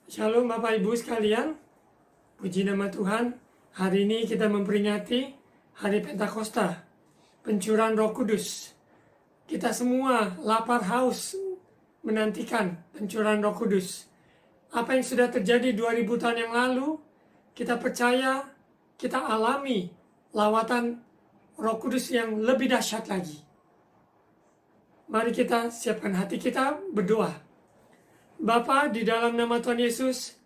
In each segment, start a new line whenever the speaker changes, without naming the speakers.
Shalom Bapak Ibu sekalian, puji nama Tuhan. Hari ini kita memperingati Hari Pentakosta, pencurahan Roh Kudus. Kita semua lapar haus menantikan pencurahan Roh Kudus. Apa yang sudah terjadi 2000 tahun yang lalu, kita percaya, kita alami lawatan Roh Kudus yang lebih dahsyat lagi. Mari kita siapkan hati kita berdoa. Bapa, di dalam nama Tuhan Yesus,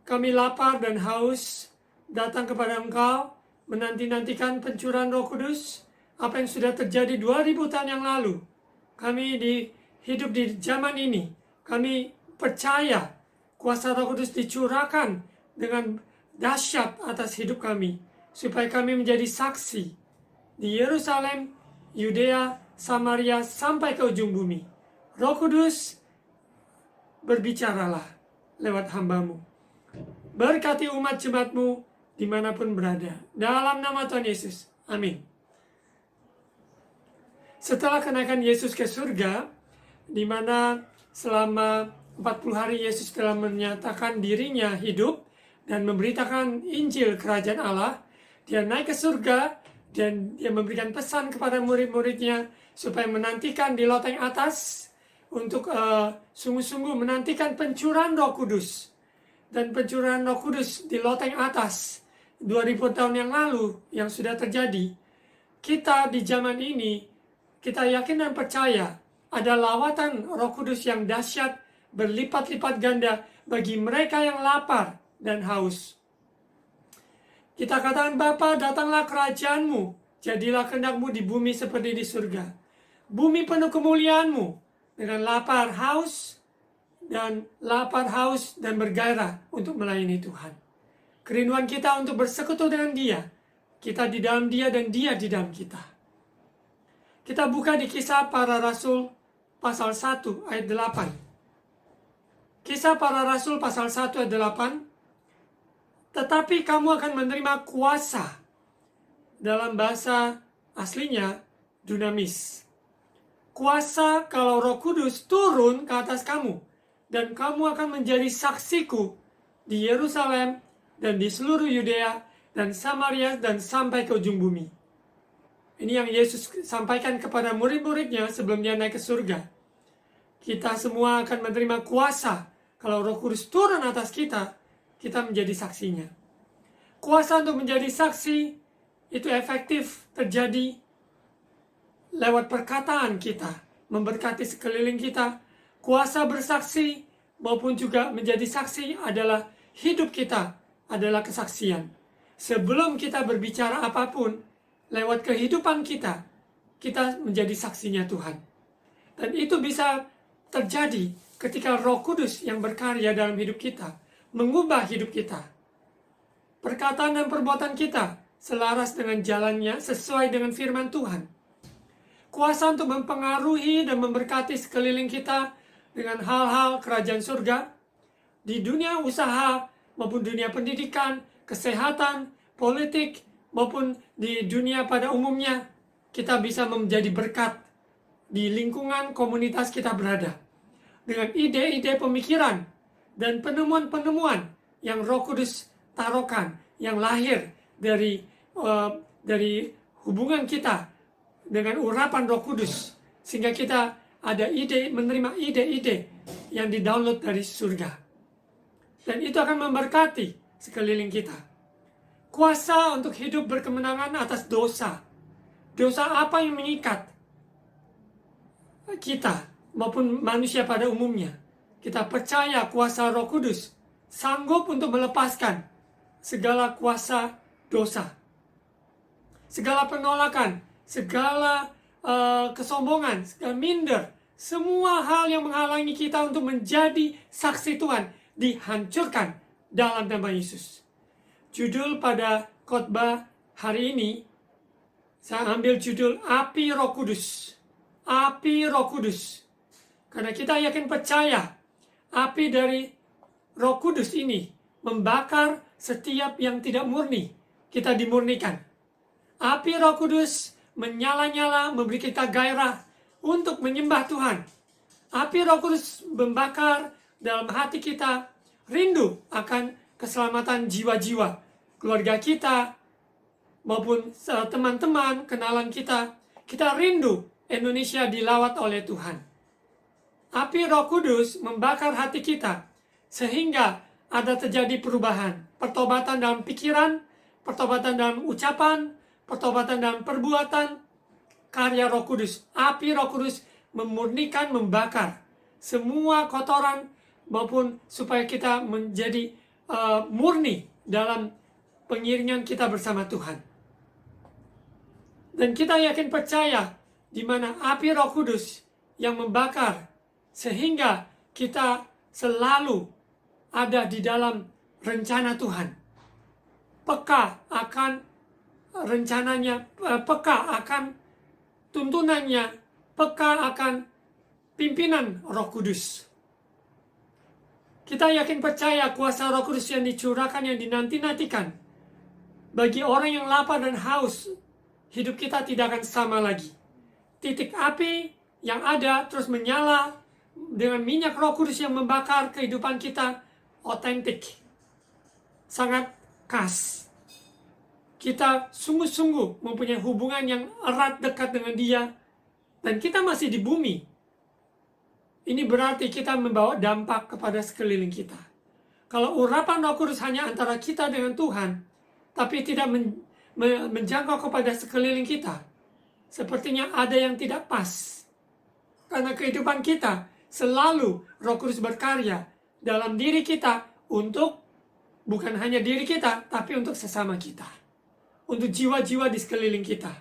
kami lapar dan haus datang kepada Engkau, menanti-nantikan pencurahan Roh Kudus, apa yang sudah terjadi 2000 tahun yang lalu. Kami hidup di zaman ini, kami percaya kuasa Roh Kudus dicurahkan dengan dahsyat atas hidup kami, supaya kami menjadi saksi di Yerusalem, Yudea, Samaria, sampai ke ujung bumi. Roh Kudus, berbicaralah lewat hamba-Mu. Berkati umat jemaat-Mu dimanapun berada. Dalam nama Tuhan Yesus. Amin. Setelah kenaikan Yesus ke surga, di mana selama 40 hari Yesus telah menyatakan dirinya hidup dan memberitakan Injil Kerajaan Allah, dia naik ke surga dan dia memberikan pesan kepada murid-muridnya supaya menantikan di loteng atas untuk sungguh-sungguh menantikan pencurahan Roh Kudus. Dan pencurahan Roh Kudus di loteng atas 2000 tahun yang lalu yang sudah terjadi. Kita di zaman ini, kita yakin dan percaya ada lawatan Roh Kudus yang dahsyat berlipat-lipat ganda bagi mereka yang lapar dan haus. Kita katakan, Bapa, datanglah kerajaan-Mu, jadilah kehendak-Mu di bumi seperti di surga. Bumi penuh kemuliaan-Mu, dengan lapar haus dan bergairah untuk melayani Tuhan. Kerinduan kita untuk bersekutu dengan Dia. Kita di dalam Dia dan Dia di dalam kita. Kita buka di Kisah Para Rasul pasal 1 ayat 8. Kisah Para Rasul pasal 1 ayat 8. Tetapi kamu akan menerima kuasa. Dalam bahasa aslinya dunamis. Kuasa kalau Roh Kudus turun ke atas kamu. Dan kamu akan menjadi saksiku di Yerusalem dan di seluruh Yudea dan Samaria dan sampai ke ujung bumi. Ini yang Yesus sampaikan kepada murid-muridnya sebelum dia naik ke surga. Kita semua akan menerima kuasa. Kalau Roh Kudus turun atas kita, kita menjadi saksinya. Kuasa untuk menjadi saksi itu efektif terjadi lewat perkataan kita, memberkati sekeliling kita. Kuasa bersaksi maupun juga menjadi saksi adalah hidup kita, adalah kesaksian. Sebelum kita berbicara apapun, lewat kehidupan kita, kita menjadi saksinya Tuhan. Dan itu bisa terjadi ketika Roh Kudus yang berkarya dalam hidup kita, mengubah hidup kita. Perkataan dan perbuatan kita selaras dengan jalannya sesuai dengan firman Tuhan. Kuasa untuk mempengaruhi dan memberkati sekeliling kita dengan hal-hal kerajaan surga. Di dunia usaha maupun dunia pendidikan, kesehatan, politik, maupun di dunia pada umumnya. Kita bisa menjadi berkat di lingkungan komunitas kita berada. Dengan ide-ide pemikiran dan penemuan-penemuan yang Roh Kudus taruhkan, yang lahir dari hubungan kita dengan urapan Roh Kudus, sehingga kita ada menerima ide-ide yang didownload dari surga, dan itu akan memberkati sekeliling kita. Kuasa untuk hidup berkemenangan atas dosa. Dosa apa yang mengikat kita maupun manusia pada umumnya? Kita percaya kuasa Roh Kudus sanggup untuk melepaskan segala kuasa dosa, segala penolakan, segala kesombongan, segala minder, semua hal yang menghalangi kita untuk menjadi saksi Tuhan dihancurkan dalam nama Yesus. Judul pada khotbah hari ini, saya ambil judul Api Roh Kudus. Api Roh Kudus. Karena kita yakin percaya, api dari Roh Kudus ini membakar setiap yang tidak murni. Kita dimurnikan. Api Roh Kudus menyala-nyala, memberi kita gairah untuk menyembah Tuhan. Api Roh Kudus membakar dalam hati kita rindu akan keselamatan jiwa-jiwa keluarga kita maupun teman-teman kenalan kita. Kita rindu Indonesia dilawat oleh Tuhan. Api Roh Kudus membakar hati kita sehingga ada terjadi perubahan, pertobatan dalam pikiran, pertobatan dalam ucapan, pertobatan dalam perbuatan. Karya Roh Kudus, api Roh Kudus memurnikan, membakar semua kotoran, maupun supaya kita menjadi murni dalam pengiringan kita bersama Tuhan. Dan kita yakin percaya di mana api Roh Kudus yang membakar sehingga kita selalu ada di dalam rencana Tuhan. Peka akan rencananya, peka akan tuntunannya, peka akan pimpinan Roh Kudus. Kita yakin percaya kuasa Roh Kudus yang dicurahkan, yang dinanti-nantikan. Bagi orang yang lapar dan haus, hidup kita tidak akan sama lagi. Titik api yang ada terus menyala dengan minyak Roh Kudus yang membakar kehidupan kita, otentik, sangat khas. Kita sungguh-sungguh mempunyai hubungan yang erat dekat dengan Dia, dan kita masih di bumi. Ini berarti kita membawa dampak kepada sekeliling kita. Kalau urapan Roh Kudus hanya antara kita dengan Tuhan, tapi tidak menjangkau kepada sekeliling kita, sepertinya ada yang tidak pas. Karena kehidupan kita selalu Roh Kudus berkarya dalam diri kita untuk bukan hanya diri kita, tapi untuk sesama kita. Untuk jiwa-jiwa di sekeliling kita.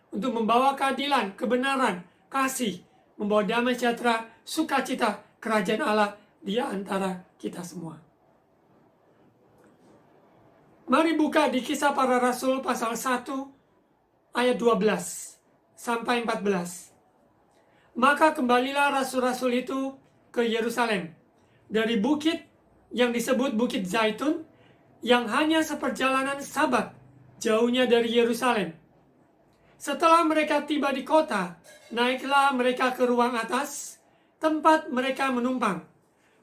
Untuk membawa keadilan, kebenaran, kasih, membawa damai sejahtera, sukacita, kerajaan Allah di antara kita semua. Mari buka di Kisah Para Rasul pasal 1 ayat 12 sampai 14. Maka kembalilah rasul-rasul itu ke Yerusalem dari bukit yang disebut Bukit Zaitun, yang hanya seperjalanan Sabat jauhnya dari Yerusalem. Setelah mereka tiba di kota, naiklah mereka ke ruang atas, tempat mereka menumpang.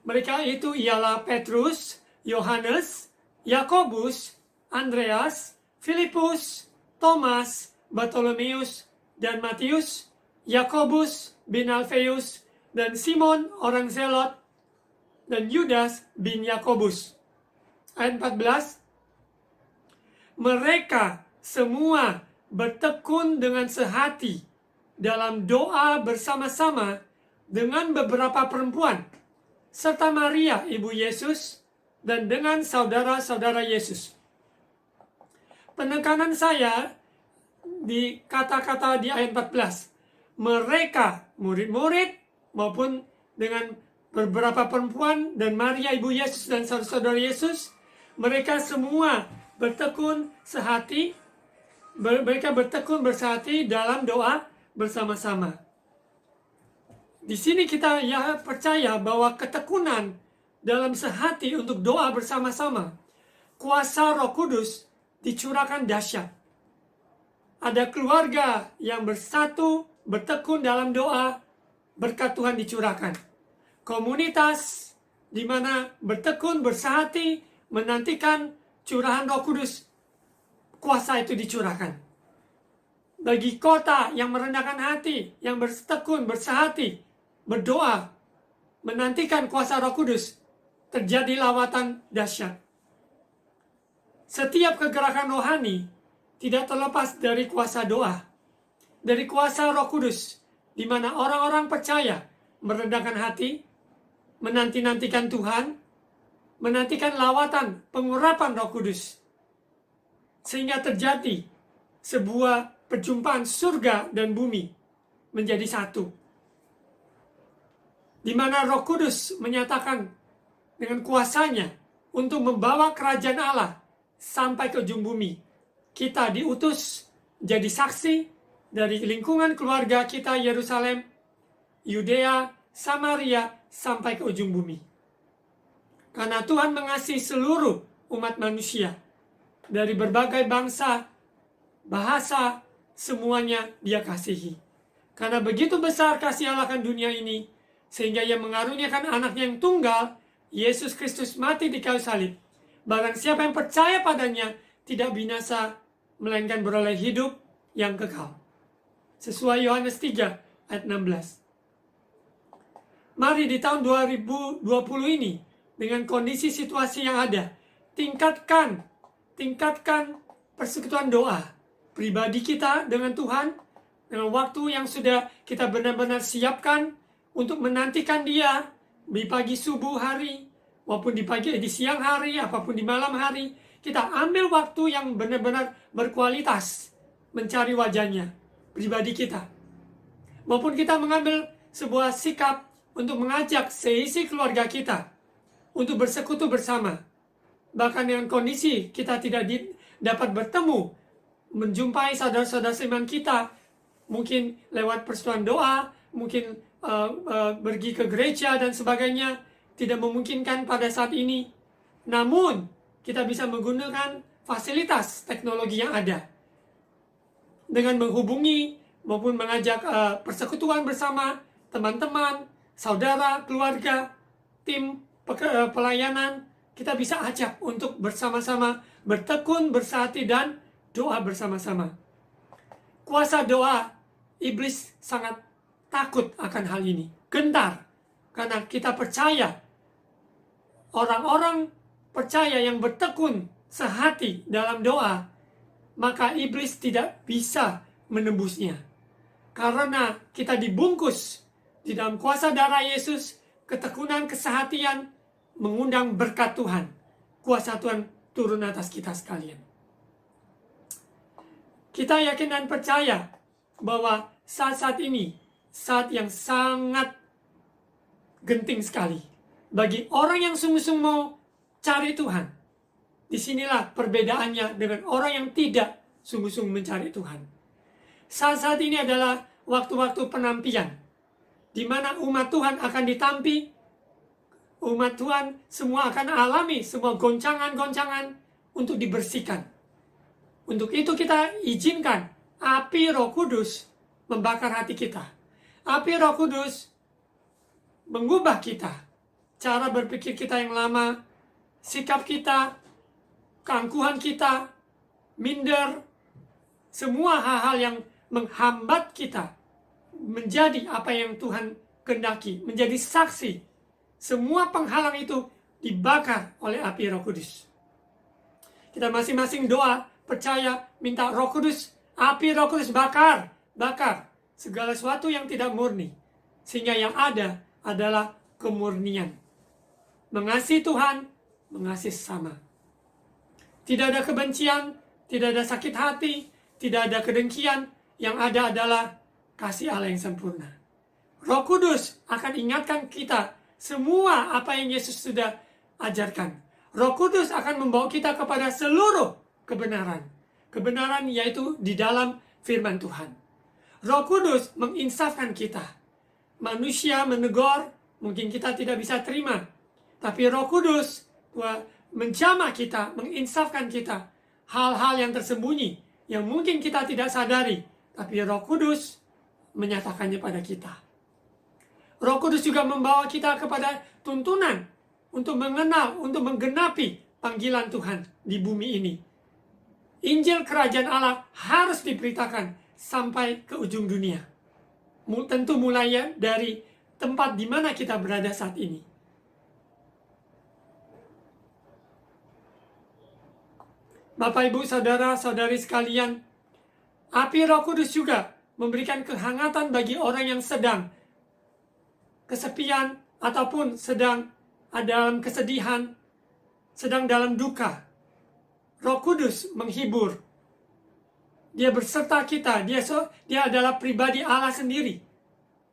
Mereka itu ialah Petrus, Yohanes, Yakobus, Andreas, Filipus, Thomas, Bartolomeus, dan Matius, Yakobus bin Alfeus, dan Simon orang Zelot, dan Yudas bin Yakobus. Ayat 14. Mereka semua bertekun dengan sehati dalam doa bersama-sama dengan beberapa perempuan, serta Maria ibu Yesus, dan dengan saudara-saudara Yesus. Penekanan saya di kata-kata di ayat 14. Mereka, murid-murid, maupun dengan beberapa perempuan dan Maria ibu Yesus dan saudara-saudara Yesus, mereka semua bertekun sehati, mereka bertekun bersehati dalam doa bersama-sama. Di sini kita percaya bahwa ketekunan dalam sehati untuk doa bersama-sama, kuasa Roh Kudus dicurahkan dahsyat. Ada keluarga yang bersatu, bertekun dalam doa, berkat Tuhan dicurahkan. Komunitas di mana bertekun, bersehati, menantikan curahan Roh Kudus, kuasa itu dicurahkan. Bagi kota yang merendahkan hati, yang bertekun, bersehati, berdoa, menantikan kuasa Roh Kudus, terjadi lawatan dahsyat. Setiap kegerakan rohani tidak terlepas dari kuasa doa, dari kuasa Roh Kudus, di mana orang-orang percaya merendahkan hati, menanti-nantikan Tuhan, menantikan lawatan pengurapan Roh Kudus, sehingga terjadi sebuah perjumpaan surga dan bumi menjadi satu, di mana Roh Kudus menyatakan dengan kuasanya untuk membawa kerajaan Allah sampai ke ujung bumi. Kita diutus jadi saksi dari lingkungan keluarga kita Yerusalem, Yudea, Samaria, sampai ke ujung bumi. Karena Tuhan mengasihi seluruh umat manusia, dari berbagai bangsa, bahasa, semuanya Dia kasihi. Karena begitu besar kasih Allah akan dunia ini, sehingga Ia mengaruniakan anaknya yang tunggal, Yesus Kristus mati di kayu salib, barang siapa yang percaya padanya tidak binasa, melainkan beroleh hidup yang kekal. Sesuai Yohanes 3 ayat 16. Mari di tahun 2020 ini, dengan kondisi situasi yang ada, tingkatkan persekutuan doa pribadi kita dengan Tuhan, dengan waktu yang sudah kita benar-benar siapkan untuk menantikan Dia di pagi subuh hari, maupun di siang hari, apapun di malam hari. Kita ambil waktu yang benar-benar berkualitas mencari wajahnya, pribadi kita. Maupun kita mengambil sebuah sikap untuk mengajak seisi keluarga kita untuk bersekutu bersama. Bahkan dengan kondisi kita tidak dapat bertemu, menjumpai saudara-saudara seiman kita, mungkin lewat persekutuan doa, mungkin pergi ke gereja dan sebagainya, tidak memungkinkan pada saat ini. Namun, kita bisa menggunakan fasilitas teknologi yang ada dengan menghubungi maupun mengajak persekutuan bersama teman-teman, saudara, keluarga, tim pelayanan. Kita bisa ajak untuk bersama-sama bertekun, bersati, dan doa bersama-sama. Kuasa doa, iblis sangat takut akan hal ini, gentar, karena kita percaya, orang-orang percaya yang bertekun sehati dalam doa, maka iblis tidak bisa menembusnya. Karena kita dibungkus di dalam kuasa darah Yesus, ketekunan, kesehatian, mengundang berkat Tuhan. Kuasa Tuhan turun atas kita sekalian. Kita yakin dan percaya bahwa saat-saat ini, saat yang sangat genting sekali bagi orang yang sungguh-sungguh mau cari Tuhan. Disinilah perbedaannya dengan orang yang tidak sungguh-sungguh mencari Tuhan. Saat-saat ini adalah waktu-waktu penampian, di mana umat Tuhan akan ditampi, umat Tuhan semua akan alami semua goncangan-goncangan untuk dibersihkan. Untuk itu kita izinkan api Roh Kudus membakar hati kita. Api Roh Kudus mengubah kita, cara berpikir kita yang lama, sikap kita, keangkuhan kita, minder, semua hal-hal yang menghambat kita menjadi apa yang Tuhan kehendaki, menjadi saksi. Semua penghalang itu dibakar oleh api Roh Kudus. Kita masing-masing doa, percaya, minta Roh Kudus, api Roh Kudus bakar segala sesuatu yang tidak murni. Sehingga yang ada adalah kemurnian. Mengasihi Tuhan, mengasihi sesama. Tidak ada kebencian, tidak ada sakit hati, tidak ada kedengkian. Yang ada adalah kasih Allah yang sempurna. Roh Kudus akan ingatkan kita semua apa yang Yesus sudah ajarkan. Roh Kudus akan membawa kita kepada seluruh kebenaran. Kebenaran yaitu di dalam firman Tuhan. Roh Kudus menginsafkan kita. Manusia menegur, mungkin kita tidak bisa terima. Tapi Roh Kudus menjamah kita, menginsafkan kita. Hal-hal yang tersembunyi, yang mungkin kita tidak sadari. Tapi Roh Kudus menyatakannya pada kita. Roh Kudus juga membawa kita kepada tuntunan untuk mengenal, untuk menggenapi panggilan Tuhan di bumi ini. Injil Kerajaan Allah harus diberitakan sampai ke ujung dunia. Tentu mulai dari tempat di mana kita berada saat ini. Bapak, Ibu, Saudara, Saudari sekalian, api Roh Kudus juga memberikan kehangatan bagi orang yang sedang kesepian ataupun sedang dalam kesedihan, sedang dalam duka. Roh Kudus menghibur. Dia berserta kita. Dia adalah pribadi Allah sendiri.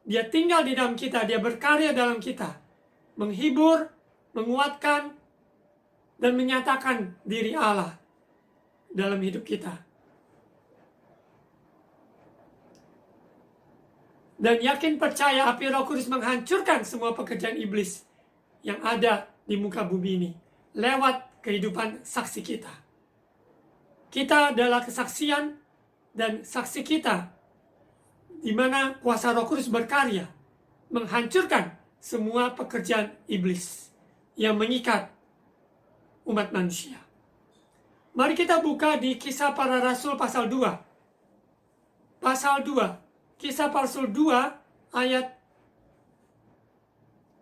Dia tinggal di dalam kita. Dia berkarya dalam kita. Menghibur, menguatkan, dan menyatakan diri Allah dalam hidup kita. Dan yakin percaya api Roh Kudus menghancurkan semua pekerjaan iblis yang ada di muka bumi ini lewat kehidupan saksi kita. Kita adalah kesaksian dan saksi kita di mana kuasa Roh Kudus berkarya menghancurkan semua pekerjaan iblis yang mengikat umat manusia. Mari kita buka di Kisah Para Rasul pasal 2. Pasal 2. Kisah Para Rasul 2 ayat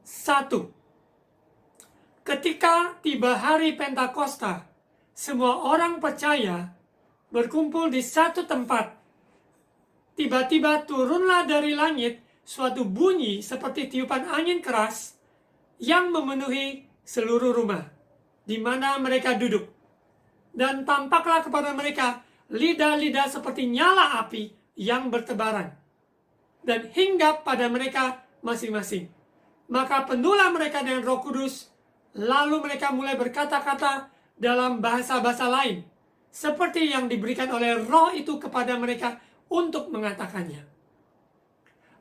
1. Ketika tiba hari Pentakosta, semua orang percaya berkumpul di satu tempat. Tiba-tiba turunlah dari langit suatu bunyi seperti tiupan angin keras yang memenuhi seluruh rumah di mana mereka duduk. Dan tampaklah kepada mereka lidah-lidah seperti nyala api yang bertebaran dan hinggap pada mereka masing-masing. Maka penuhlah mereka dengan Roh Kudus, lalu mereka mulai berkata-kata dalam bahasa-bahasa lain, seperti yang diberikan oleh Roh itu kepada mereka untuk mengatakannya.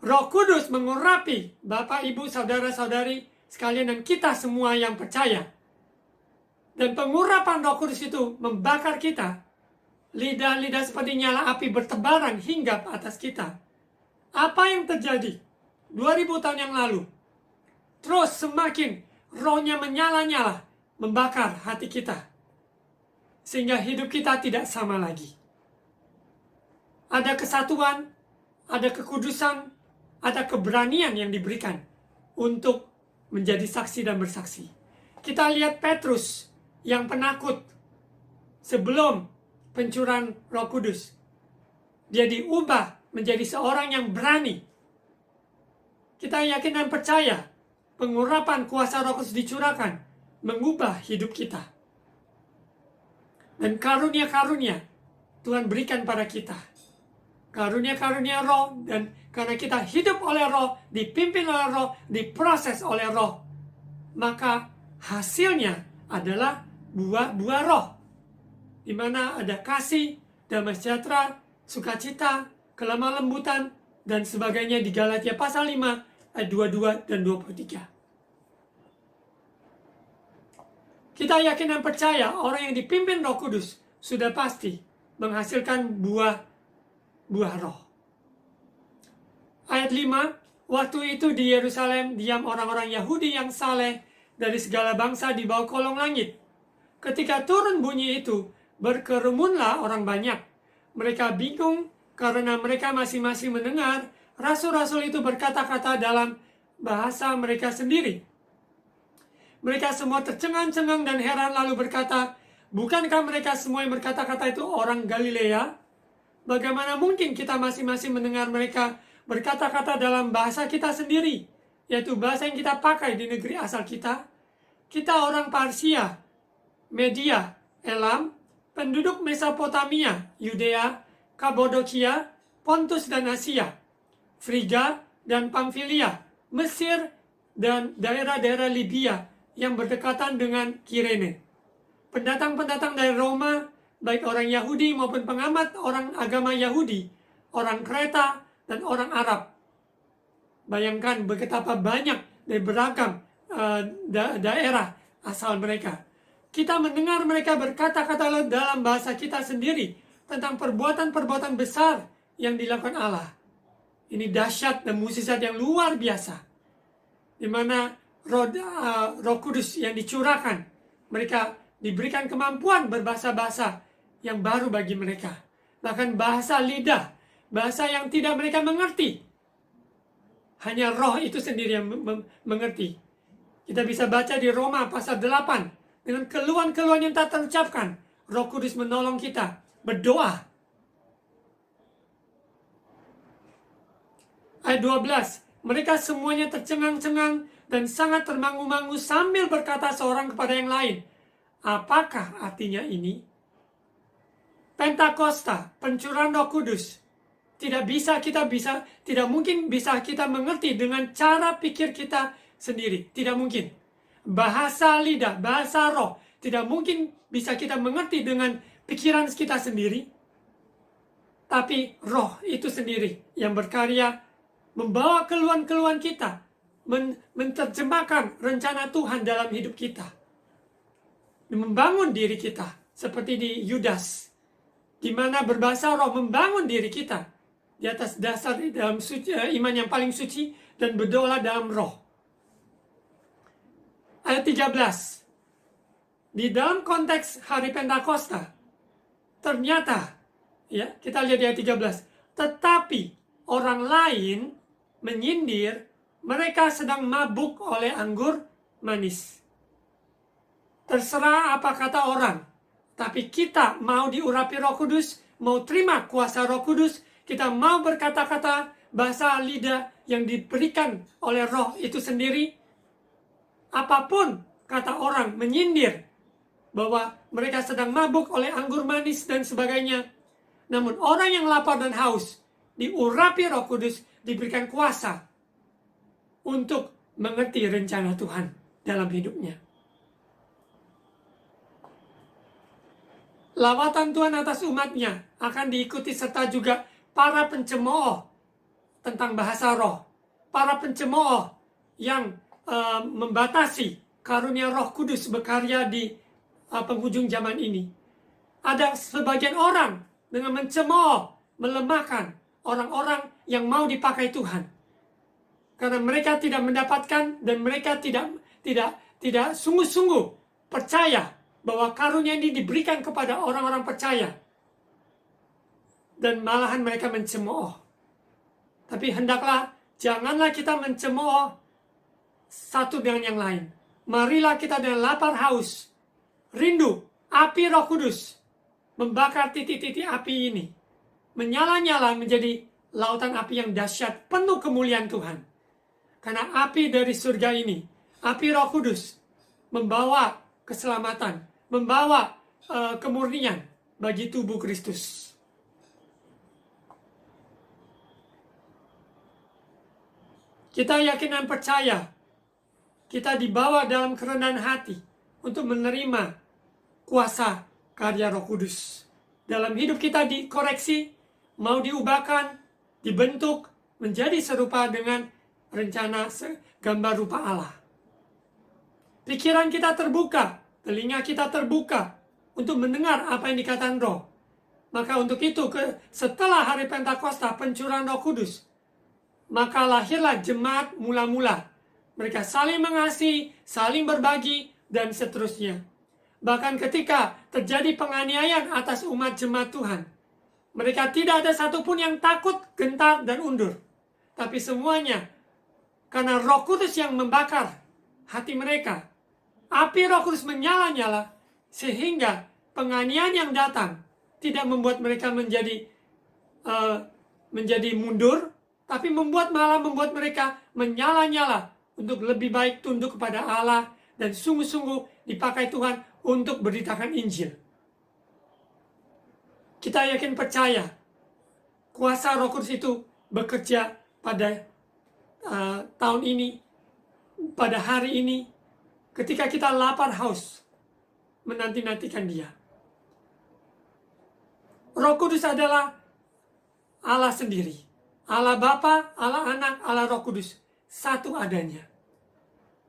Roh Kudus mengurapi Bapak, Ibu, Saudara-saudari sekalian dan kita semua yang percaya. Dan pengurapan Roh Kudus itu membakar kita. Lidah-lidah seperti nyala api bertebaran hinggap atas kita. Apa yang terjadi 2000 tahun yang lalu? Terus semakin rohnya menyala-nyala, membakar hati kita. Sehingga hidup kita tidak sama lagi. Ada kesatuan, ada kekudusan, ada keberanian yang diberikan untuk menjadi saksi dan bersaksi. Kita lihat Petrus yang penakut sebelum pencurahan Roh Kudus. Dia diubah menjadi seorang yang berani. Kita yakin dan percaya pengurapan kuasa Roh Kudus dicurahkan mengubah hidup kita. Dan karunia-karunia Tuhan berikan pada kita. Karunia-karunia Roh, dan karena kita hidup oleh Roh, dipimpin oleh Roh, diproses oleh Roh, maka hasilnya adalah buah-buah Roh, di mana ada kasih, damai sejahtera, sukacita, kelemah lembutan, dan sebagainya di Galatia pasal 5 ayat 22 dan 23. Kita yakin dan percaya orang yang dipimpin Roh Kudus sudah pasti menghasilkan buah Roh. Ayat 5, waktu itu di Yerusalem diam orang-orang Yahudi yang saleh dari segala bangsa di bawah kolong langit. Ketika turun bunyi itu, berkerumunlah orang banyak. Mereka bingung karena mereka masing-masing mendengar rasul-rasul itu berkata-kata dalam bahasa mereka sendiri. Mereka semua tercengang-cengang dan heran lalu berkata, bukankah mereka semua yang berkata-kata itu orang Galilea? Bagaimana mungkin kita masing-masing mendengar mereka berkata-kata dalam bahasa kita sendiri, yaitu bahasa yang kita pakai di negeri asal kita? Kita orang Parsia, Media, Elam, penduduk Mesopotamia, Yudea, Kabodokia, Pontus dan Asia, Friga dan Pamfilia, Mesir, dan daerah-daerah Libya yang berdekatan dengan Kirene. Pendatang-pendatang dari Roma, baik orang Yahudi maupun pengamat orang agama Yahudi, orang Kreta, dan orang Arab. Bayangkan betapa banyak dan beragam daerah asal mereka. Kita mendengar mereka berkata-kata dalam bahasa kita sendiri tentang perbuatan-perbuatan besar yang dilakukan Allah. Ini dahsyat dan mukjizat yang luar biasa. Di mana Roh Kudus yang dicurahkan, mereka diberikan kemampuan berbahasa-bahasa yang baru bagi mereka. Bahkan bahasa lidah, bahasa yang tidak mereka mengerti. Hanya Roh itu sendiri yang mengerti. Kita bisa baca di Roma pasal 8. Dengan keluhan-keluhan yang tak terucapkan, Roh Kudus menolong kita berdoa. Ayat 12. Mereka semuanya tercengang-cengang dan sangat termangu-mangu sambil berkata seorang kepada yang lain, apakah artinya ini? Pentakosta, pencurahan Roh Kudus, tidak mungkin bisa kita mengerti dengan cara pikir kita sendiri. Tidak mungkin. Bahasa lidah, bahasa roh, tidak mungkin bisa kita mengerti dengan pikiran kita sendiri. Tapi Roh itu sendiri yang berkarya, membawa keluhan-keluhan kita, menerjemahkan rencana Tuhan dalam hidup kita, membangun diri kita, seperti di Yudas, di mana berbahasa roh membangun diri kita di atas dasar dalam iman yang paling suci dan berdoa dalam roh. ayat 13. Di dalam konteks hari Pentakosta, ternyata, ya, kita lihat di ayat 13. Tetapi orang lain menyindir, mereka sedang mabuk oleh anggur manis. Terserah apa kata orang, tapi kita mau diurapi Roh Kudus, mau terima kuasa Roh Kudus, kita mau berkata-kata bahasa lidah yang diberikan oleh Roh itu sendiri. Apapun kata orang menyindir bahwa mereka sedang mabuk oleh anggur manis dan sebagainya. Namun orang yang lapar dan haus diurapi Roh Kudus, diberikan kuasa untuk mengerti rencana Tuhan dalam hidupnya. Lawatan Tuhan atas umatnya akan diikuti serta juga para pencemooh tentang bahasa roh. Para pencemooh yang membatasi karunia Roh Kudus berkarya di penghujung zaman ini. Ada sebagian orang dengan mencemooh, melemahkan orang-orang yang mau dipakai Tuhan. Karena mereka tidak mendapatkan dan mereka tidak sungguh-sungguh percaya bahwa karunia ini diberikan kepada orang-orang percaya. Dan malahan mereka mencemooh. Tapi hendaklah, janganlah kita mencemooh satu dengan yang lain. Marilah kita dengan lapar haus, rindu, api Roh Kudus, membakar titik-titik api ini. Menyala-nyala menjadi lautan api yang dahsyat, penuh kemuliaan Tuhan. Karena api dari surga ini, api Roh Kudus, membawa keselamatan, membawa kemurnian bagi tubuh Kristus. Kita yakin dan percaya, kita dibawa dalam kerendahan hati untuk menerima kuasa karya Roh Kudus. Dalam hidup kita dikoreksi, mau diubahkan, dibentuk, menjadi serupa dengan rencana gambar rupa Allah. Pikiran kita terbuka, telinga kita terbuka untuk mendengar apa yang dikatakan Roh. Maka untuk itu, setelah hari Pentakosta, pencurahan Roh Kudus, maka lahirlah jemaat mula-mula. Mereka saling mengasihi, saling berbagi, dan seterusnya. Bahkan ketika terjadi penganiayaan atas umat jemaat Tuhan, mereka tidak ada satupun yang takut, gentar, dan undur. Tapi semuanya, karena Roh Kudus yang membakar hati mereka, api Roh Kudus menyala-nyala, sehingga penganiayaan yang datang tidak membuat mereka menjadi mundur, tapi malah membuat mereka menyala-nyala untuk lebih baik tunduk kepada Allah dan sungguh-sungguh dipakai Tuhan untuk beritakan Injil. Kita yakin percaya kuasa Roh Kudus itu bekerja pada tahun ini, pada hari ini, ketika kita lapar haus menanti-nantikan Dia. Roh Kudus adalah Allah sendiri. Allah Bapa, Allah Anak, Allah Roh Kudus. Satu adanya.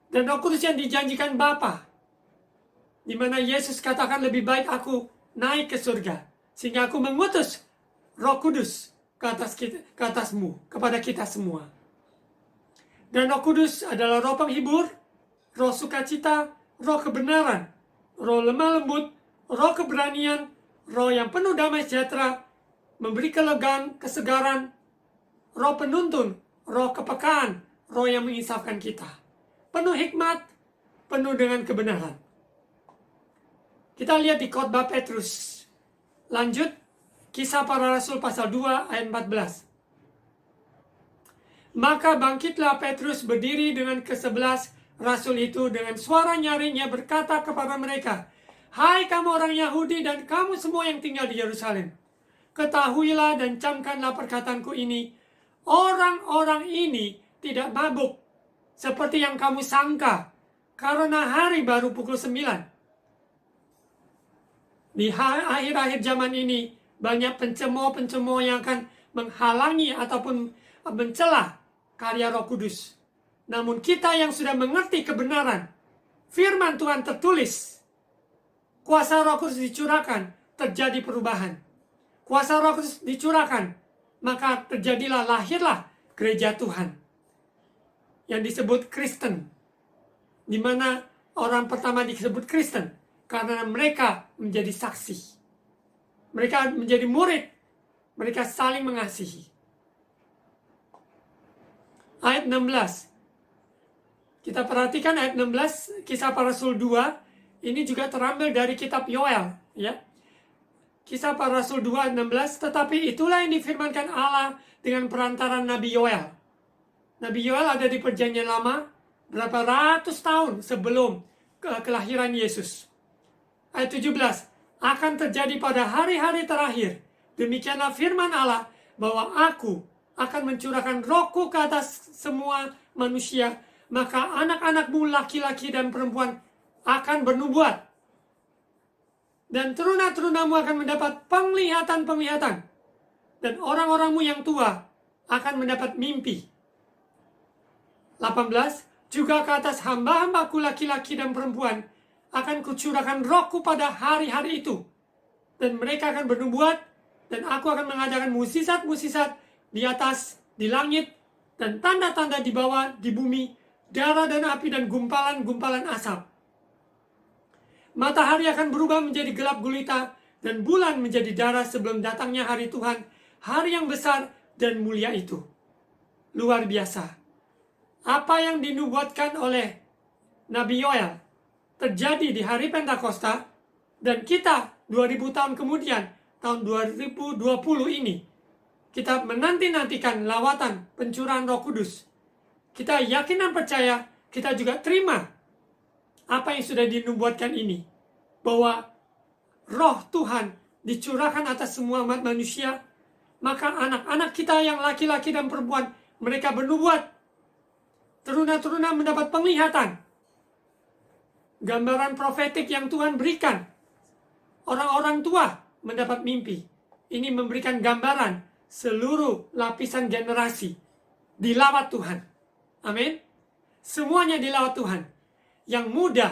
Dan Roh Kudus yang dijanjikan Bapa, di mana Yesus katakan lebih baik aku naik ke surga, sehingga aku mengutus Roh Kudus ke atasmu, kepada kita semua. Dan Roh Kudus adalah Roh penghibur, Roh sukacita, Roh kebenaran, Roh lemah lembut, Roh keberanian, Roh yang penuh damai sejahtera, memberi kelegaan, kesegaran, Roh penuntun, Roh kepekaan, Roh yang menginsafkan kita. Penuh hikmat, penuh dengan kebenaran. Kita lihat di khotbah Petrus. Lanjut, Kisah Para Rasul pasal 2 ayat 14. Maka bangkitlah Petrus berdiri dengan ke-11 rasul itu, dengan suara nyaringnya berkata kepada mereka, "Hai kamu orang Yahudi dan kamu semua yang tinggal di Yerusalem, ketahuilah dan camkanlah perkataanku ini. Orang-orang ini tidak mabuk seperti yang kamu sangka, karena hari baru pukul 9. Di akhir-akhir zaman ini, banyak pencemooh yang akan menghalangi ataupun mencela karya Roh Kudus. Namun kita yang sudah mengerti kebenaran, firman Tuhan tertulis, kuasa Roh Kudus dicurahkan, terjadi perubahan. Kuasa Roh Kudus dicurahkan, maka lahirlah gereja Tuhan yang disebut Kristen, di mana orang pertama disebut Kristen? Karena mereka menjadi saksi. Mereka menjadi murid. Mereka saling mengasihi. Ayat 16. Kita perhatikan ayat 16, Kisah Para Rasul 2. Ini juga terambil dari kitab Yoel. Ya. Kisah Para Rasul 2 ayat 16. Tetapi itulah yang difirmankan Allah dengan perantara Nabi Yoel. Nabi Yoel ada di Perjanjian Lama berapa ratus tahun sebelum kelahiran Yesus. Ayat 17. Akan terjadi pada hari-hari terakhir. Demikianlah firman Allah bahwa aku akan mencurahkan rohku ke atas semua manusia. Maka anak-anakmu laki-laki dan perempuan akan bernubuat. Dan teruna-terunamu akan mendapat penglihatan-penglihatan. Dan orang-orangmu yang tua akan mendapat mimpi. 18. Juga ke atas hamba-hambaku laki-laki dan perempuan akan kucurahkan rohku pada hari-hari itu. Dan mereka akan bernubuat. Dan aku akan mengadakan mukjizat-mukjizat di atas, di langit. Dan tanda-tanda di bawah, di bumi. Darah dan api dan gumpalan-gumpalan asap. Matahari akan berubah menjadi gelap gulita. Dan bulan menjadi darah sebelum datangnya hari Tuhan. Hari yang besar dan mulia itu. Luar biasa. Apa yang dinubuatkan oleh Nabi Yoel terjadi di hari Pentakosta, dan kita 2000 tahun kemudian, tahun 2020 ini, kita menanti-nantikan lawatan pencurahan Roh Kudus. Kita yakin dan percaya, kita juga terima apa yang sudah dinubuatkan ini, bahwa Roh Tuhan dicurahkan atas semua umat manusia. Maka anak-anak kita yang laki-laki dan perempuan, mereka bernubuat. Teruna-teruna mendapat penglihatan. Gambaran profetik yang Tuhan berikan. Orang-orang tua mendapat mimpi. Ini memberikan gambaran seluruh lapisan generasi dilawat Tuhan. Amin. Semuanya dilawat Tuhan. Yang muda,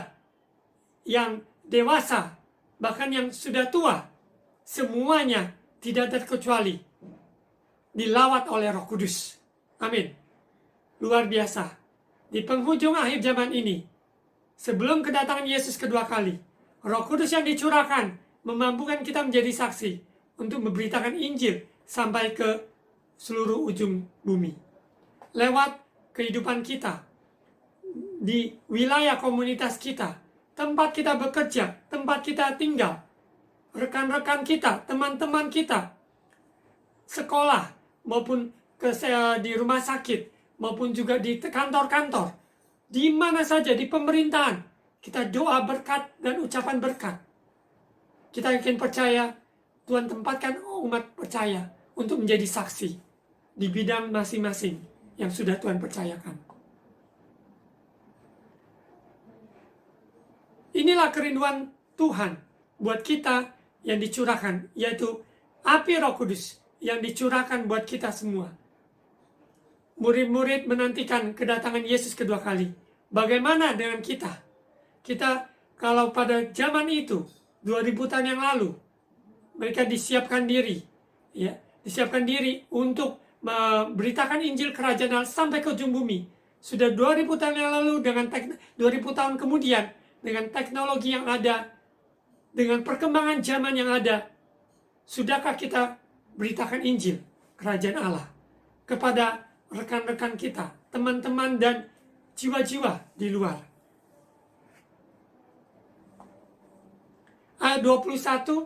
yang dewasa, bahkan yang sudah tua, semuanya tidak terkecuali dilawat oleh Roh Kudus. Amin. Luar biasa. Di penghujung akhir zaman ini, sebelum kedatangan Yesus kedua kali, Roh Kudus yang dicurahkan memampukan kita menjadi saksi untuk memberitakan Injil sampai ke seluruh ujung bumi. Lewat kehidupan kita, di wilayah komunitas kita, tempat kita bekerja, tempat kita tinggal, rekan-rekan kita, teman-teman kita, sekolah, maupun di rumah sakit, maupun juga di kantor-kantor, di mana saja, di pemerintahan, kita doa berkat dan ucapan berkat. Kita yakin percaya, Tuhan tempatkan umat percaya untuk menjadi saksi di bidang masing-masing yang sudah Tuhan percayakan. Inilah kerinduan Tuhan buat kita yang dicurahkan, yaitu api Roh Kudus yang dicurahkan buat kita semua. Murid-murid menantikan kedatangan Yesus kedua kali. Bagaimana dengan kita? Kita kalau pada zaman itu, 2000 tahun yang lalu, mereka disiapkan diri, ya, disiapkan diri untuk memberitakan Injil Kerajaan Allah sampai ke ujung bumi. Sudah 2000 tahun yang lalu, dengan 2000 tahun kemudian, dengan teknologi yang ada, dengan perkembangan zaman yang ada, sudahkah kita beritakan Injil Kerajaan Allah kepada rekan-rekan kita, teman-teman dan jiwa-jiwa di luar? Ayat 21,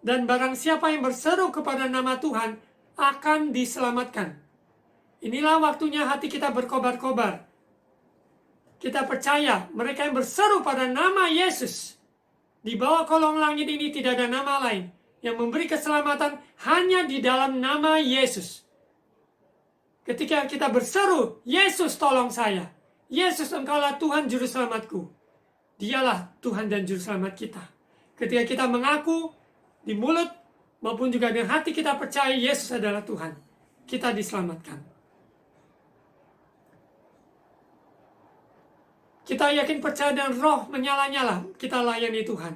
dan barang siapa yang berseru kepada nama Tuhan akan diselamatkan. Inilah waktunya hati kita berkobar-kobar. Kita percaya mereka yang berseru pada nama Yesus, di bawah kolong langit ini tidak ada nama lain yang memberi keselamatan, hanya di dalam nama Yesus. Ketika kita berseru, Yesus tolong saya, Yesus engkaulah Tuhan Juru Selamatku, Dialah Tuhan dan Juru Selamat kita. Ketika kita mengaku di mulut maupun juga dengan hati kita percaya Yesus adalah Tuhan, kita diselamatkan. Kita yakin percaya dan roh menyala-nyala, kita layani Tuhan.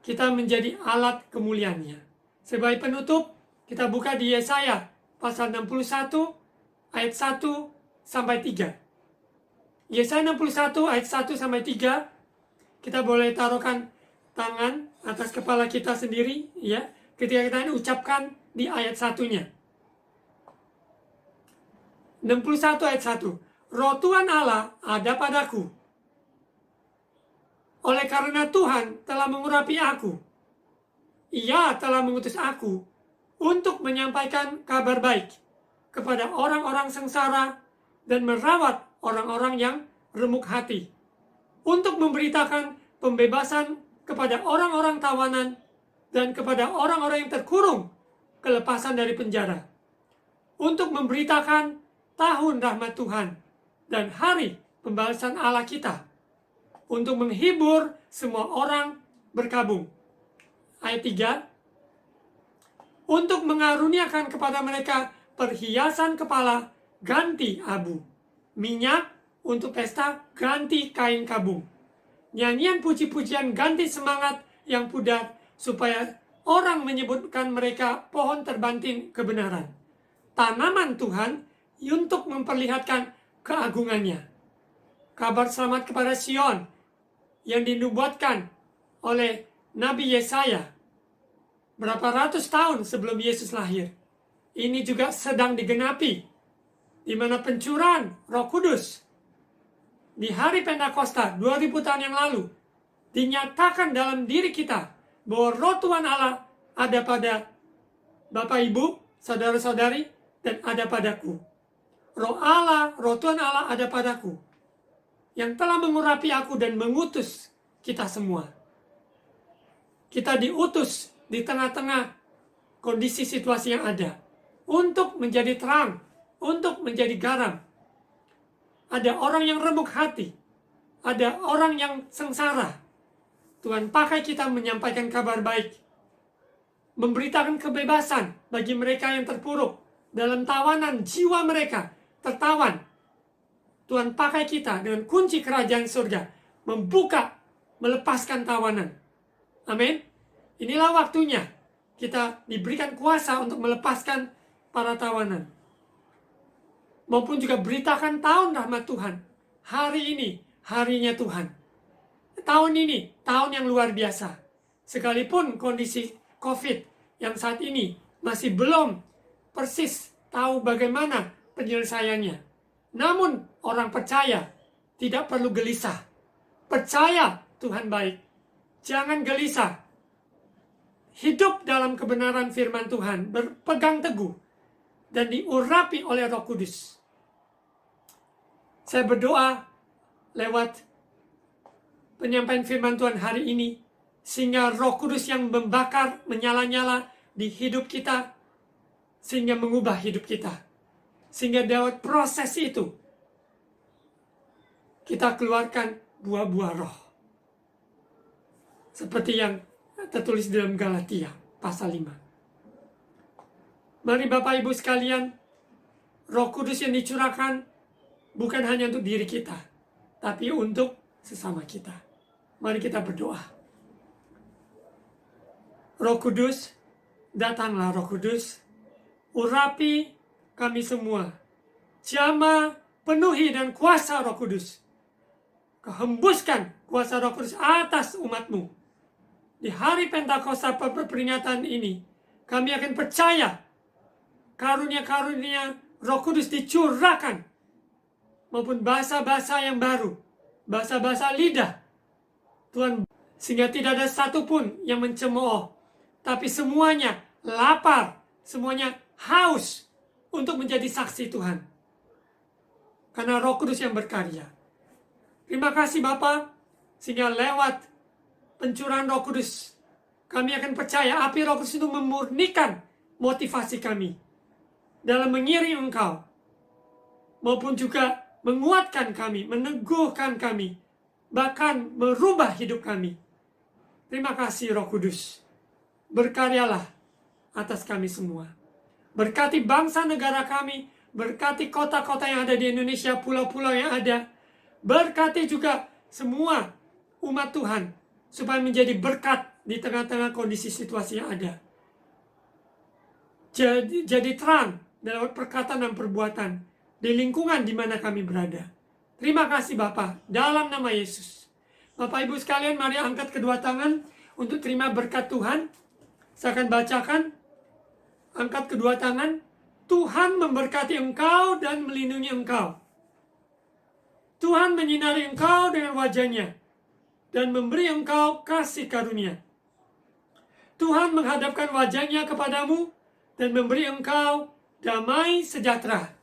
Kita menjadi alat kemuliaannya. Sebagai penutup, kita buka di Yesaya pasal 61 ayat 1 sampai 3. Yesaya 61 ayat 1 sampai 3. Kita boleh taruhkan tangan atas kepala kita sendiri, ya, ketika kita ini ucapkan di ayat 1-nya. 61 ayat 1. Roh Tuhan Allah ada padaku, oleh karena Tuhan telah mengurapi aku. Ia telah mengutus aku untuk menyampaikan kabar baik kepada orang-orang sengsara dan merawat orang-orang yang remuk hati, untuk memberitakan pembebasan kepada orang-orang tawanan dan kepada orang-orang yang terkurung kelepasan dari penjara, untuk memberitakan tahun rahmat Tuhan dan hari pembalasan Allah kita, untuk menghibur semua orang berkabung. Ayat 3, untuk mengaruniakan kepada mereka perhiasan kepala ganti abu, minyak untuk pesta ganti kain kabung, nyanyian puji-pujian ganti semangat yang pudar, supaya orang menyebutkan mereka pohon terbanting kebenaran, tanaman Tuhan untuk memperlihatkan keagungannya. Kabar selamat kepada Sion yang dinubuatkan oleh Nabi Yesaya berapa ratus tahun sebelum Yesus lahir. Ini juga sedang digenapi, di mana pencurahan Roh Kudus di hari Pentakosta 2000 tahun yang lalu dinyatakan dalam diri kita bahwa Roh Tuhan Allah ada pada Bapak Ibu, saudara-saudari, dan ada padaku. Roh Allah, Roh Tuhan Allah ada padaku, yang telah mengurapi aku dan mengutus kita semua. Kita diutus di tengah-tengah kondisi situasi yang ada, untuk menjadi terang, untuk menjadi garam. Ada orang yang remuk hati, ada orang yang sengsara. Tuhan pakai kita menyampaikan kabar baik, memberitakan kebebasan bagi mereka yang terpuruk dalam tawanan jiwa mereka, tertawan. Tuhan pakai kita dengan kunci kerajaan surga, membuka, melepaskan tawanan. Amin. Inilah waktunya kita diberikan kuasa untuk melepaskan para tawanan, maupun juga beritakan tahun rahmat Tuhan. Hari ini harinya Tuhan. Tahun ini tahun yang luar biasa. Sekalipun kondisi COVID yang saat ini masih belum persis tahu bagaimana penyelesaiannya, namun orang percaya tidak perlu gelisah. Percaya Tuhan baik. Jangan gelisah. Hidup dalam kebenaran firman Tuhan, berpegang teguh dan diurapi oleh Roh Kudus. Saya berdoa lewat penyampaian firman Tuhan hari ini, sehingga Roh Kudus yang membakar, menyala-nyala di hidup kita, sehingga mengubah hidup kita. Sehingga lewat proses itu, kita keluarkan buah-buah roh. Seperti yang tertulis dalam Galatia pasal 5. Mari Bapak Ibu sekalian, Roh Kudus yang dicurahkan bukan hanya untuk diri kita, tapi untuk sesama kita. Mari kita berdoa. Roh Kudus, datanglah Roh Kudus, urapi kami semua. Jamah, penuhi dan kuasa Roh Kudus. Hembuskan kuasa Roh Kudus atas umat-Mu. Di hari Pentakosta peringatan ini, kami akan percaya karunia-karunia Roh Kudus dicurahkan, maupun bahasa-bahasa yang baru, bahasa-bahasa lidah. Tuhan, sehingga tidak ada satupun yang mencemooh, tapi semuanya lapar, semuanya haus untuk menjadi saksi Tuhan. Karena Roh Kudus yang berkarya. Terima kasih Bapa, sehingga lewat pencurahan Roh Kudus, kami akan percaya api Roh Kudus itu memurnikan motivasi kami dalam mengiring Engkau, maupun juga menguatkan kami, meneguhkan kami, bahkan merubah hidup kami. Terima kasih Roh Kudus. Berkaryalah atas kami semua. Berkati bangsa negara kami, berkati kota-kota yang ada di Indonesia, pulau-pulau yang ada. Berkati juga semua umat Tuhan, supaya menjadi berkat di tengah-tengah kondisi situasi yang ada. Jadi terang dalam perkataan dan perbuatan di lingkungan di mana kami berada. Terima kasih Bapa, dalam nama Yesus. Bapak Ibu sekalian, mari angkat kedua tangan untuk terima berkat Tuhan. Saya akan bacakan. Angkat kedua tangan. Tuhan memberkati engkau dan melindungi engkau. Tuhan menyinari engkau dengan wajah-Nya dan memberi engkau kasih karunia. Tuhan menghadapkan wajah-Nya kepadamu dan memberi engkau damai sejahtera.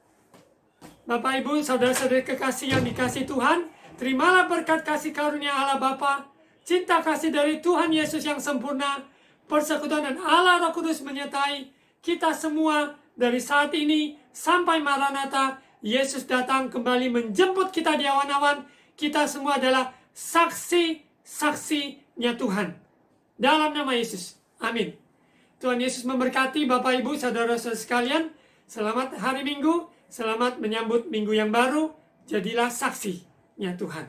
Bapak Ibu, saudara-saudari kekasih yang dikasih Tuhan, terimalah berkat kasih karunia Allah Bapa, cinta kasih dari Tuhan Yesus yang sempurna, persekutuan dan Allah Roh Kudus menyertai kita semua dari saat ini sampai Maranatha. Yesus datang kembali menjemput kita di awan-awan. Kita semua adalah saksi-saksinya Tuhan. Dalam nama Yesus. Amin. Tuhan Yesus memberkati Bapak Ibu, saudara-saudara sekalian. Selamat hari Minggu. Selamat menyambut minggu yang baru. Jadilah saksinya Tuhan.